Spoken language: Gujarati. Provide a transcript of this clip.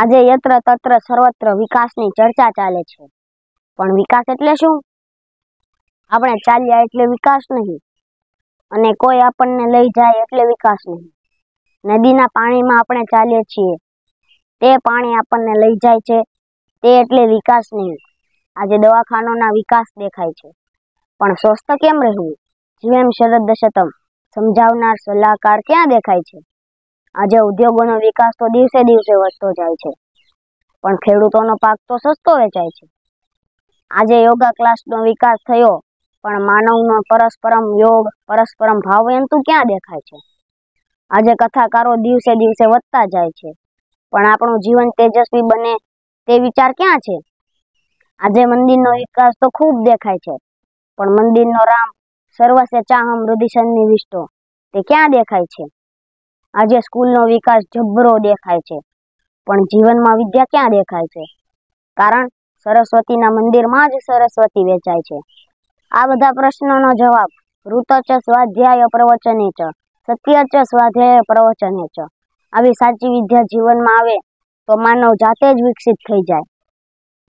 આજે યત્ર તત્ર સર્વત્ર વિકાસની ચર્ચા ચાલે છે, પણ વિકાસ એટલે શું? આપણે ચાલ્યા એટલે વિકાસ નહીં, અને કોઈ આપણને લઈ જાય એટલે વિકાસ નહીં. નદીના પાણીમાં આપણે ચાલીએ છીએ, તે પાણી આપણને લઈ જાય છે, તે એટલે વિકાસ નહીં. આજે દવાખાનાના વિકાસ દેખાય છે, પણ સ્વસ્થ કેમ રહેવું? જીવન શરદ શતમ સમજાવનાર સલાહકાર ક્યાં દેખાય છે? આજે ઉદ્યોગોનો વિકાસ તો દિવસે દિવસે વધતો જાય છે, પણ ખેડૂતોનો પાક તો સસ્તો વેચાય છે. આજે યોગા ક્લાસનો વિકાસ થયો, પણ માનવનો પરસ્પરમ યોગ, પરસ્પરમ ભાવયંતુ ક્યાં દેખાય છે? આજે કથાકારો દિવસે દિવસે વધતા જાય છે, પણ આપણું જીવન તેજસ્વી બને તે વિચાર ક્યાં છે? આજે મંદિરનો વિકાસ તો ખૂબ દેખાય છે, પણ મંદિરનો રામ સર્વસ્ય ચાહમ હૃદય સન્નિવિષ્ટો તે ક્યાં દેખાય છે? આજે સ્કૂલનો વિકાસ જબરો દેખાય છે, પણ જીવનમાં વિદ્યા ક્યાં દેખાય છે? કારણ સરસ્વતીના મંદિરમાં જ સરસ્વતી વેચાય છે. આ બધા પ્રશ્નોનો જવાબ ઋતચ સ્વાધ્યાય પ્રવચને ચ સત્યચ સ્વાધ્યાય પ્રવચને ચ. આવી સાચી વિદ્યા જીવનમાં આવે તો માનવ જાતે જ વિકસિત થઈ જાય.